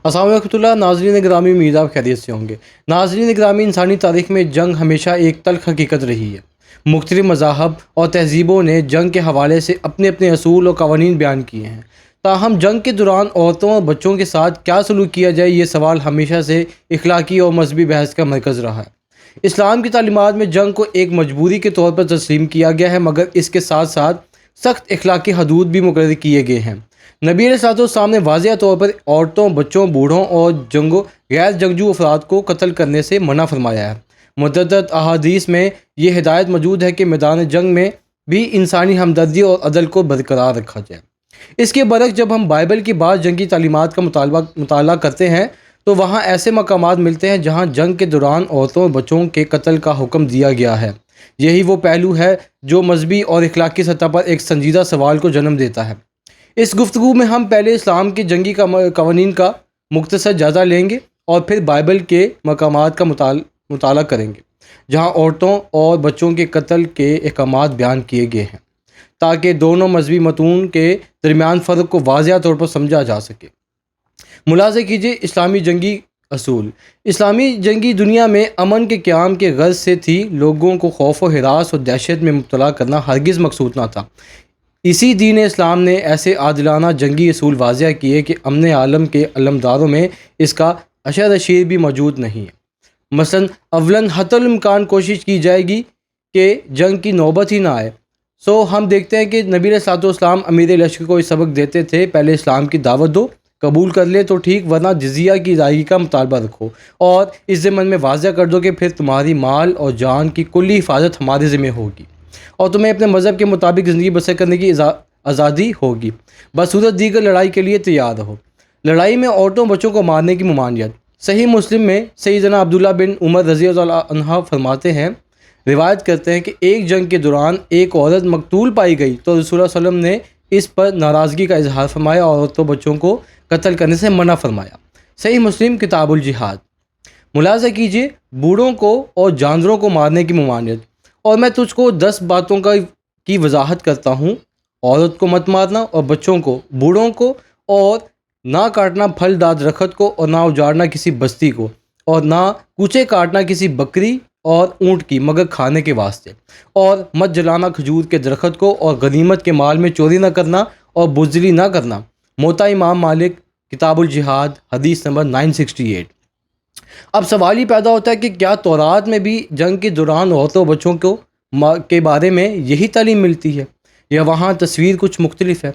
السلام علیکم ورحمۃ اللہ. ناظرین گرامی، امید آپ خیریت سے ہوں گے. ناظرین گرامی، انسانی تاریخ میں جنگ ہمیشہ ایک تلخ حقیقت رہی ہے. مختلف مذاہب اور تہذیبوں نے جنگ کے حوالے سے اپنے اپنے اصول اور قوانین بیان کیے ہیں. تاہم جنگ کے دوران عورتوں اور بچوں کے ساتھ کیا سلوک کیا جائے، یہ سوال ہمیشہ سے اخلاقی اور مذہبی بحث کا مرکز رہا ہے. اسلام کی تعلیمات میں جنگ کو ایک مجبوری کے طور پر تسلیم کیا گیا ہے، مگر اس کے ساتھ ساتھ سخت اخلاقی حدود بھی مقرر کیے گئے ہیں. نبی علیہ السلام نے واضح طور پر عورتوں، بچوں، بوڑھوں اور غیر جنگجو افراد کو قتل کرنے سے منع فرمایا ہے. متعدد احادیث میں یہ ہدایت موجود ہے کہ میدان جنگ میں بھی انسانی ہمدردی اور عدل کو برقرار رکھا جائے. اس کے برعکس جب ہم بائبل کی بعض جنگی تعلیمات کا مطالعہ کرتے ہیں تو وہاں ایسے مقامات ملتے ہیں جہاں جنگ کے دوران عورتوں اور بچوں کے قتل کا حکم دیا گیا ہے. یہی وہ پہلو ہے جو مذہبی اور اخلاقی سطح پر ایک سنجیدہ سوال کو جنم دیتا ہے. اس گفتگو میں ہم پہلے اسلام کے جنگی قوانین کا مختصر جائزہ لیں گے اور پھر بائبل کے مقامات کا مطالعہ کریں گے جہاں عورتوں اور بچوں کے قتل کے احکامات بیان کیے گئے ہیں، تاکہ دونوں مذہبی متون کے درمیان فرق کو واضح طور پر سمجھا جا سکے. ملاحظہ کیجیے اسلامی جنگی اصول. اسلامی جنگی دنیا میں امن کے قیام کے غرض سے تھی. لوگوں کو خوف و ہراس اور دہشت میں مبتلا کرنا ہرگز مقصود نہ تھا. اسی دین اسلام نے ایسے عادلانہ جنگی اصول واضح کیے کہ امن عالم کے علمداروں میں اس کا اشر اشیر بھی موجود نہیں ہے. مثلا اولاً حتی الامکان کوشش کی جائے گی کہ جنگ کی نوبت ہی نہ آئے. ہم دیکھتے ہیں کہ نبی علیہ السلام امیر لشکر کو یہ سبق دیتے تھے: پہلے اسلام کی دعوت دو، قبول کر لے تو ٹھیک، ورنہ جزیہ کی ادائیگی کا مطالبہ رکھو اور اس ضمن میں واضح کر دو کہ پھر تمہاری مال اور جان کی کلی حفاظت ہمارے ذمہ ہوگی اور تمہیں اپنے مذہب کے مطابق زندگی بسر کرنے کی آزادی ہوگی. بصورت دیگر لڑائی کے لیے تیار رہو. لڑائی میں عورتوں بچوں کو مارنے کی ممانعت. صحیح مسلم میں سیدنا عبداللہ بن عمر رضی اللہ عنہ فرماتے ہیں، روایت کرتے ہیں کہ ایک جنگ کے دوران ایک عورت مقتول پائی گئی تو رسول اللہ صلی اللہ علیہ وسلم نے اس پر ناراضگی کا اظہار فرمایا اور عورتوں بچوں کو قتل کرنے سے منع فرمایا. صحیح مسلم کتاب الجہاد. ملاحظہ کیجیے بوڑھوں کو اور جانوروں کو مارنے کی ممانعت. اور میں تجھ کو 10 باتوں کی وضاحت کرتا ہوں: عورت کو مت مارنا اور بچوں کو، بوڑھوں کو، اور نہ کاٹنا پھل دار درخت کو، اور نہ اجاڑنا کسی بستی کو، اور نہ کوچے کاٹنا کسی بکری اور اونٹ کی مگر کھانے کے واسطے، اور مت جلانا کھجور کے درخت کو، اور غنیمت کے مال میں چوری نہ کرنا اور بزدلی نہ کرنا. موطا امام مالک کتاب الجہاد حدیث نمبر 968. اب سوال ہی پیدا ہوتا ہے کہ کیا تورات میں بھی جنگ کے دوران عورتوں و بچوں کے بارے میں یہی تعلیم ملتی ہے یا وہاں تصویر کچھ مختلف ہے؟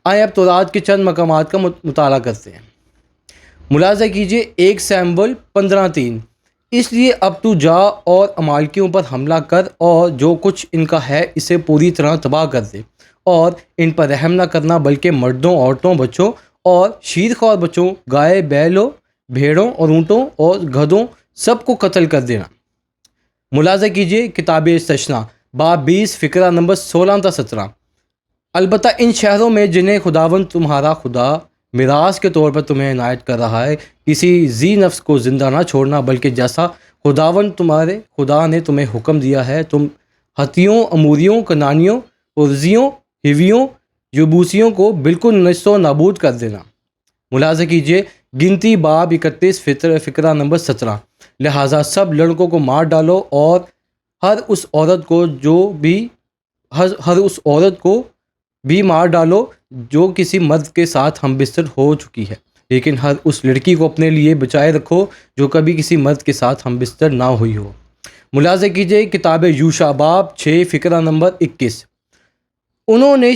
آئے اب تورات کے چند مقامات کا مطالعہ کرتے ہیں. ملاحظہ کیجیے 1 سموئیل 15:3. اس لیے اب تو جا اور عمالقیوں پر حملہ کر اور جو کچھ ان کا ہے اسے پوری طرح تباہ کر دے اور ان پر رحم نہ کرنا، بلکہ مردوں، عورتوں، بچوں اور شیرخوار بچوں، گائے، بیلوں، بھیڑوں اور اونٹوں اور گدھوں سب کو قتل کر دینا. ملاحظہ کیجیے کتاب استثنا باب 20 فقرہ نمبر 16 تا 17. البتہ ان شہروں میں جنہیں خداوند تمہارا خدا میراث کے طور پر تمہیں عنایت کر رہا ہے، کسی ذی نفس کو زندہ نہ چھوڑنا، بلکہ جیسا خداوند تمہارے خدا نے تمہیں حکم دیا ہے تم ہتھیوں، اموریوں، کنانیوں، پرزیوں، ہیویوں، یبوسیوں کو بالکل نیست و نابود کر دینا. ملاحظہ کیجیے گنتی باب 31 فقرہ نمبر 17. لہٰذا سب لڑکوں کو مار ڈالو اور ہر اس عورت کو بھی مار ڈالو جو کسی مرد کے ساتھ ہم بستر ہو چکی ہے، لیکن ہر اس لڑکی کو اپنے لیے بچائے رکھو جو کبھی کسی مرد کے ساتھ ہم بستر نہ ہوئی ہو. ملاحظہ کیجیے کتاب یوشع باب 6 فقرہ نمبر 21. انہوں نے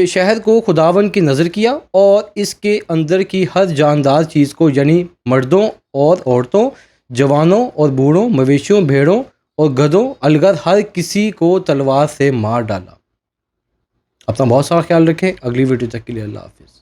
شہر کو خداوند کی نظر کیا اور اس کے اندر کی ہر جاندار چیز کو، یعنی مردوں اور عورتوں، جوانوں اور بوڑھوں، مویشیوں، بھیڑوں اور گدھوں، الگر ہر کسی کو تلوار سے مار ڈالا. اپنا بہت سارا خیال رکھیں. اگلی ویڈیو تک کے لیے اللہ حافظ.